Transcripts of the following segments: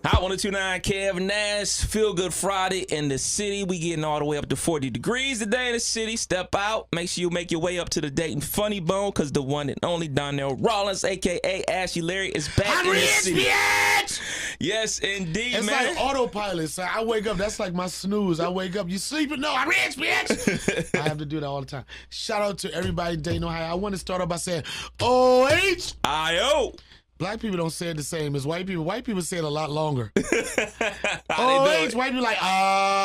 Hot 102.9 Kev Nash, Feel Good Friday in the city. We getting all the way up to 40 degrees today in the city. Step out. Make sure you make your way up to the Dayton Funny Bone because the one and only Donnell Rollins, a.k.a. Ashley Larry, is back in the city. Bitch! Yes, indeed, It's man. like autopilot. So I wake up. That's like my snooze. I wake up. You sleeping? No, I'm rich, bitch. I have to do that all the time. Shout out to everybody in Dayton, Ohio. I want to start off by saying, O-H. I-O. Black people don't say it the same as white people. White people say it a lot longer. How they do it? White people like, I-O.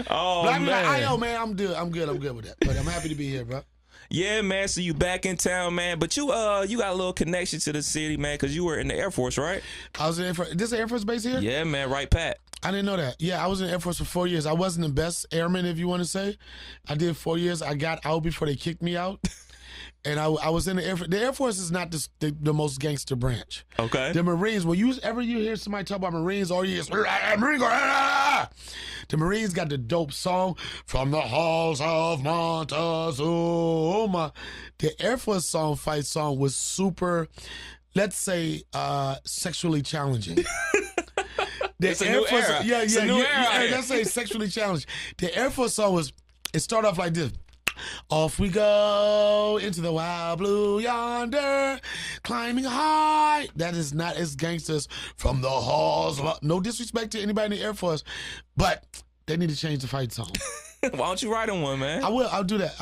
Oh, Black people like, man. I-O, man. I'm good with that. But I'm happy to be here, bro. Yeah, man. So you back in town, man. But you got a little connection to the city, man, because you were in the Air Force, right? I was in Air Force. This is Air Force base here? Yeah, man. Right, Pat. I didn't know that. Yeah, I was in the Air Force for 4 years. I wasn't the best airman, if you want to say. I did 4 years. I got out before they kicked me out. And I was in the Air Force. The Air Force is not the most gangster branch. Okay. The Marines, when you hear somebody talk about Marines, all you hear is, Marine go, ah! The Marines got the dope song, From the Halls of Montezuma. The Air Force fight song was super, let's say, sexually challenging. It's a new era. It's a new era. Let's say sexually challenged. The Air Force song it started off like this. Off we go into the wild blue yonder, climbing high. That is not as gangsters from the halls. No disrespect to anybody in the Air Force, but they need to change the fight song. Why don't you write on one, man? I will. I'll do that.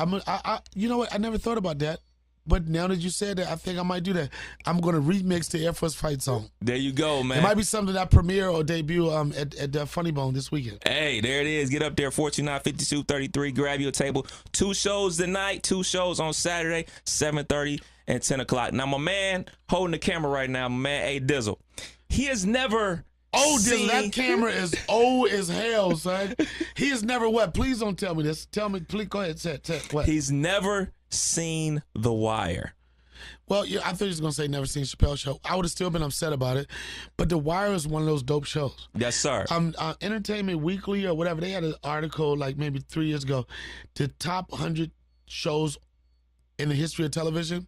You know what? I never thought about that. But now that you said that, I think I might do that. I'm going to remix the Air Force fight song. There you go, man. It might be something that premiere or debut at the Funny Bone this weekend. Hey, there it is. Get up there, 429-5233. Grab your table. 2 shows tonight, 2 shows on Saturday, 7:30 and 10 o'clock. Now, my man holding the camera right now, my man A Dizzle, he has never seen... That camera is old as hell, son. He has never what? Please don't tell me this. Tell me, please. Go ahead. Say what? He's never seen The Wire. Well, yeah, I thought you was going to say never seen Chappelle's Show. I would have still been upset about it. But The Wire is one of those dope shows. Yes, sir. Entertainment Weekly or whatever, they had an article like maybe 3 years ago, the top 100 shows in the history of television.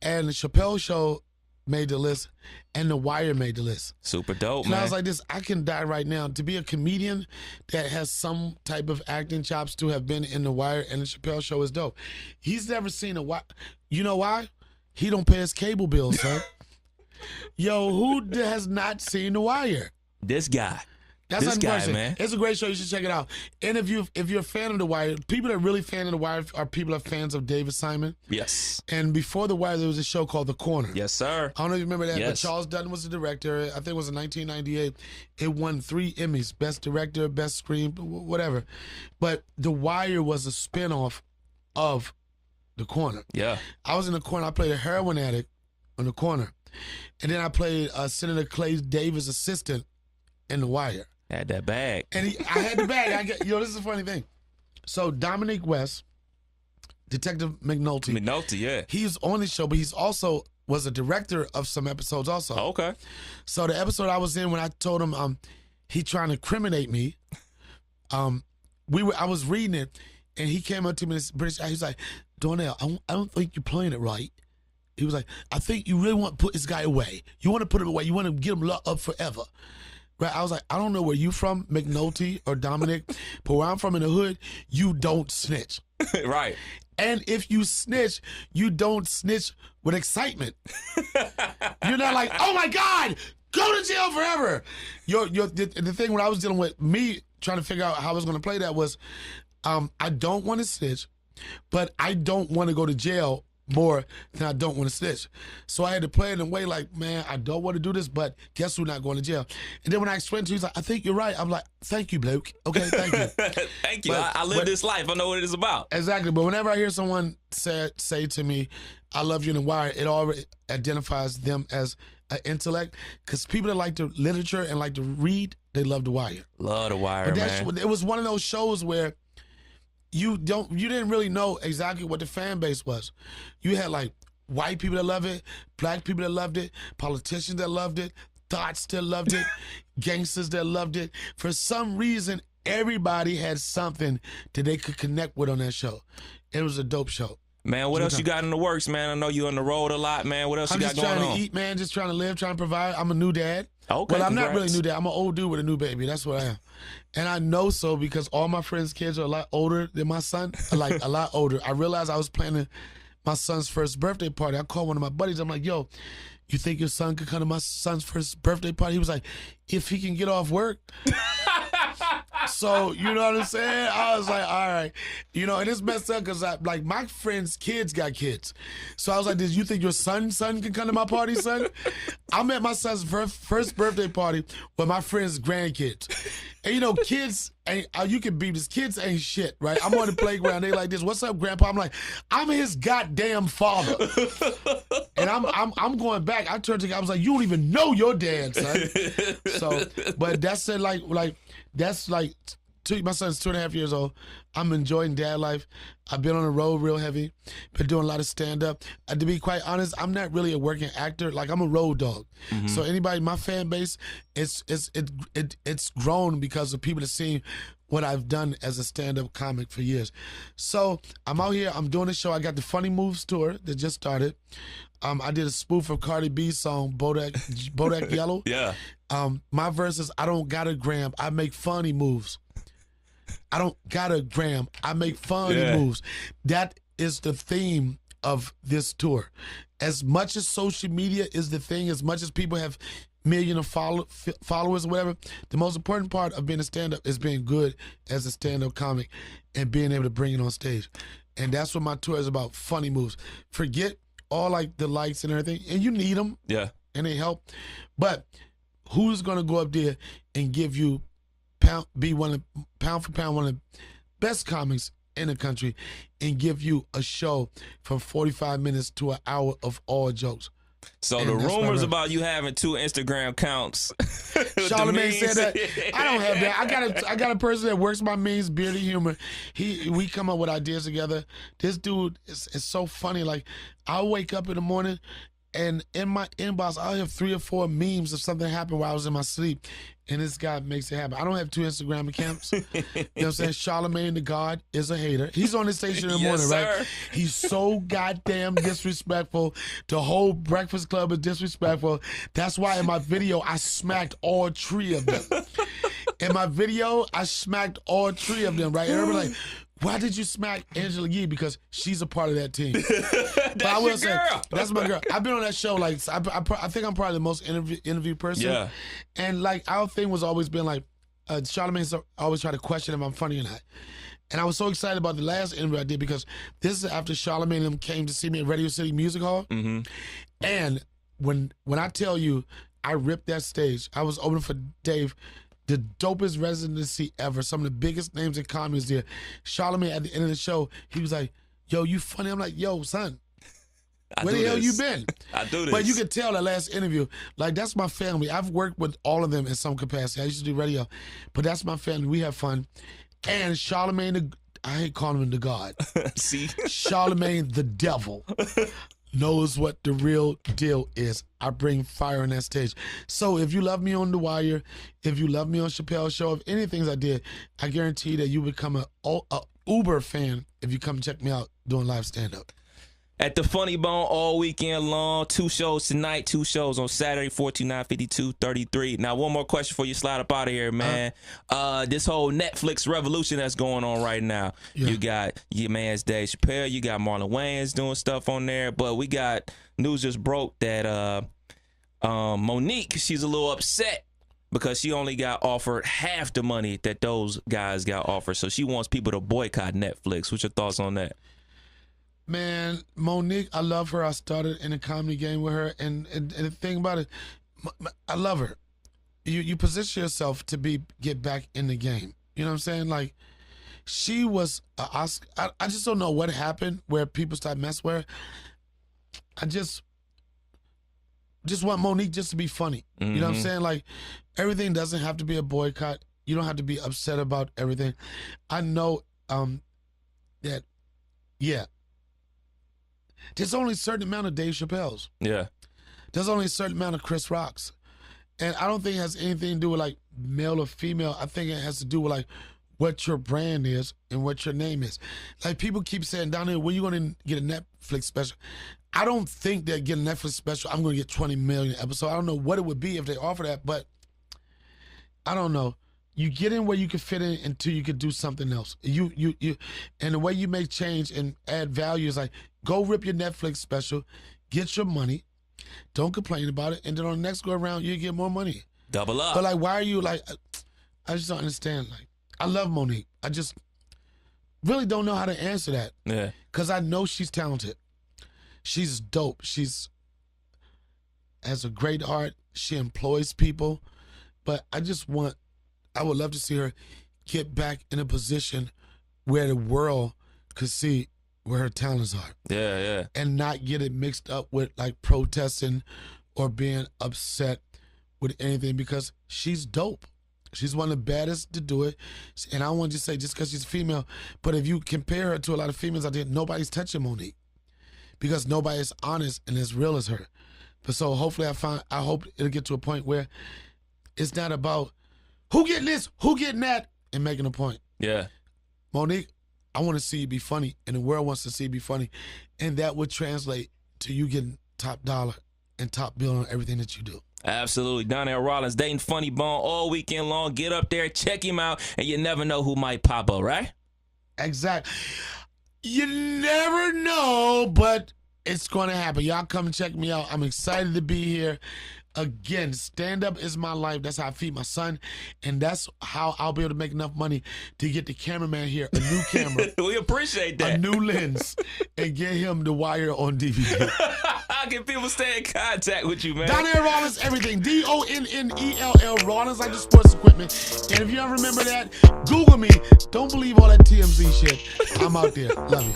And the Chappelle Show made the list, and The Wire made the list. Super dope, and man. I was like this, I can die right now. To be a comedian that has some type of acting chops to have been in The Wire and the Chappelle Show is dope. He's never seen a Wire. You know why? He don't pay his cable bills, son. Yo, who has not seen The Wire? This guy. That's this guy, unfortunate. man. It's a great show. You should check it out. And if you're a fan of The Wire, people that are really fan of The Wire are people that are fans of David Simon. Yes. And before The Wire, there was a show called The Corner. Yes, sir. I don't know if you remember that, but Yes. Charles Dutton was the director. I think it was in 1998. It won 3 Emmys, Best Director, Best Screen, whatever. But The Wire was a spinoff of The Corner. Yeah. I was in The Corner. I played a heroin addict on The Corner. And then I played Senator Clay Davis' assistant in The Wire. Had that bag. And I had the bag. This is a funny thing. So Dominic West, Detective McNulty. McNulty, yeah. He's on the show, but he's also was a director of some episodes also. Oh, okay. So the episode I was in when I told him he trying to incriminate me, I was reading it, and he came up to me in this British accent. He's like, Donnell, I don't think you're playing it right. He was like, I think you really want to put this guy away. You want to put him away. You want to get him locked up forever. Right? I was like, I don't know where you from, McNulty or Dominic, but where I'm from in the hood, you don't snitch. Right. And if you snitch, you don't snitch with excitement. You're not like, oh my God, go to jail forever. The thing when I was dealing with me trying to figure out how I was going to play that was, I don't want to snitch, but I don't want to go to jail more than I don't want to snitch. So I had to play it in a way like, man, I don't want to do this, but guess who's not going to jail? And then when I explained to him, he's like, I think you're right. I'm like, thank you, bloke. Okay, thank you. Thank you. I live this life. I know what it is about. Exactly. But whenever I hear someone say to me, I love you in The Wire, it already identifies them as an intellect. Because people that like the literature and like to read, they love The Wire. Love The Wire, but man. It was one of those shows where you didn't really know exactly what the fan base was. You had like white people that loved it, black people that loved it, politicians that loved it, thoughts that loved it, gangsters that loved it. For some reason, everybody had something that they could connect with on that show. It was a dope show. Man, what else you got in the works, man? I know you on the road a lot, man. What else I'm you got just going on? trying to eat, man. Just trying to live, trying to provide. I'm a new dad. Okay, well, I'm not really congrats. a new dad. I'm an old dude with a new baby. That's what I am. And I know so because all my friends' kids are a lot older than my son, like a lot older. I realized I was planning my son's first birthday party. I called one of my buddies. I'm like, yo, you think your son could come to my son's first birthday party? He was like, if he can get off work. So, you know what I'm saying? I was like, all right. You know, and it's messed up because, like, my friends' kids got kids. So I was like, did you think your son can come to my party, son? I'm at my son's first birthday party with my friends' grandkids. And, you know, kids ain't, you can beat this. Kids ain't shit, right? I'm on the playground. They like this. What's up, Grandpa? I'm like, I'm his goddamn father. And I'm going back. I turned to the guy. I was like, you don't even know your dad, son. So, but that's it. That's like, my son's 2.5 years old. I'm enjoying dad life. I've been on the road real heavy. Been doing a lot of stand-up. To be quite honest, I'm not really a working actor. Like, I'm a road dog. Mm-hmm. So anybody, my fan base, it's grown because of people that see what I've done as a stand-up comic for years. So I'm out here. I'm doing a show. I got the Funny Moves tour that just started. I did a spoof of Cardi B's song, Bodak Yellow. Yeah. My verse is, I don't got a gram, I make funny moves. I don't got a gram, I make funny moves. That is the theme of this tour. As much as social media is the thing, as much as people have millions of followers or whatever, the most important part of being a stand-up is being good as a stand-up comic and being able to bring it on stage. And that's what my tour is about, funny moves. Forget all like the likes and everything, and you need them. Yeah. And they help. But who's gonna go up there and give you pound for pound one of the best comics in the country and give you a show from 45 minutes to an hour of all jokes? So And the that's rumors my about you having 2 Instagram accounts. Charlamagne said that. I don't have that. I got a person that works my means, Beardy Humor. We come up with ideas together. This dude is so funny. Like, I'll wake up in the morning and in my inbox, I'll have 3 or 4 memes of something happened while I was in my sleep. And this guy makes it happen. I don't have 2 Instagram accounts. You know what I'm saying? Charlamagne the God is a hater. He's on the station in the morning, right? He's so goddamn disrespectful. The whole Breakfast Club is disrespectful. That's why in my video, I smacked all 3 of them. In my video, I smacked all 3 of them, right? And everybody like, why did you smack Angela Yee? Because she's a part of that team. That's I will your say, girl. that's my girl. I've been on that show. Like, I think I'm probably the most interviewed person. Yeah. And like, our thing was always been like, Charlamagne's always try to question if I'm funny or not. And I was so excited about the last interview I did because this is after Charlamagne and them came to see me at Radio City Music Hall. Mm-hmm. And when I tell you, I ripped that stage. I was opening for Dave. The dopest residency ever. Some of the biggest names in comedy was there. Charlamagne at the end of the show, he was like, yo, you funny? I'm like, yo, son, where the hell you been? I do this. But you could tell that last interview, like, that's my family. I've worked with all of them in some capacity. I used to do radio, but that's my family. We have fun. And Charlamagne, I hate calling him the God. See? Charlamagne the devil knows what the real deal is. I bring fire on that stage. So if you love me on The Wire, if you love me on Chappelle's Show, if anything I did, I guarantee that you become a Uber fan if you come check me out doing live stand-up. At the Funny Bone all weekend long. 2 shows tonight, 2 shows on Saturday, 429-5233. Now, one more question before you slide up out of here, man. This whole Netflix revolution that's going on right now. Yeah. You got your man's Dave Chappelle. You got Marlon Wayans doing stuff on there. But we got news just broke that Monique, she's a little upset because she only got offered half the money that those guys got offered. So she wants people to boycott Netflix. What's your thoughts on that? Man, Monique, I love her. I started in a comedy game with her, and the thing about it, I love her. You position yourself to get back in the game. You know what I'm saying? Like, she was I just don't know what happened where people started messing with her. I just want Monique just to be funny. Mm-hmm. You know what I'm saying? Like, everything doesn't have to be a boycott. You don't have to be upset about everything. I know that, yeah. There's only a certain amount of Dave Chappelle's. Yeah. There's only a certain amount of Chris Rock's. And I don't think it has anything to do with like male or female. I think it has to do with like what your brand is and what your name is. Like people keep saying, down here, when you going to get a Netflix special? I don't think that getting a Netflix special, I'm going to get 20 million episodes. I don't know what it would be if they offer that, but I don't know. You get in where you can fit in until you can do something else. You, and the way you make change and add value is like, go rip your Netflix special, get your money, don't complain about it, and then on the next go around, you get more money. Double up. But like, why are you like, I just don't understand. Like, I love Monique. I just really don't know how to answer that. Yeah. Because I know she's talented. She's dope. She's has a great heart. She employs people. But I would love to see her get back in a position where the world could see where her talents are. Yeah, yeah. And not get it mixed up with like protesting or being upset with anything, because she's dope. She's one of the baddest to do it. And I want to say, just because she's female, but if you compare her to a lot of females out there, nobody's touching Monique because nobody's honest and as real as her. But so hopefully I hope it'll get to a point where it's not about who getting this, who getting that, and making a point. Yeah. Monique, I want to see you be funny, and the world wants to see you be funny. And that would translate to you getting top dollar and top bill on everything that you do. Absolutely. Donnell Rawlings, Dayton Funny Bone all weekend long. Get up there, check him out, and you never know who might pop up, right? Exactly. You never know, but it's going to happen. Y'all come and check me out. I'm excited to be here. Again, stand-up is my life. That's how I feed my son, and that's how I'll be able to make enough money to get the cameraman here a new camera. We appreciate that. A new lens, and get him The Wire on DVD. How can people stay in contact with you, man? Donnell Rawlings, everything. Donnell Rawlings, like the sports equipment. And if you don't remember that, Google me. Don't believe all that TMZ shit. I'm out there. Love you.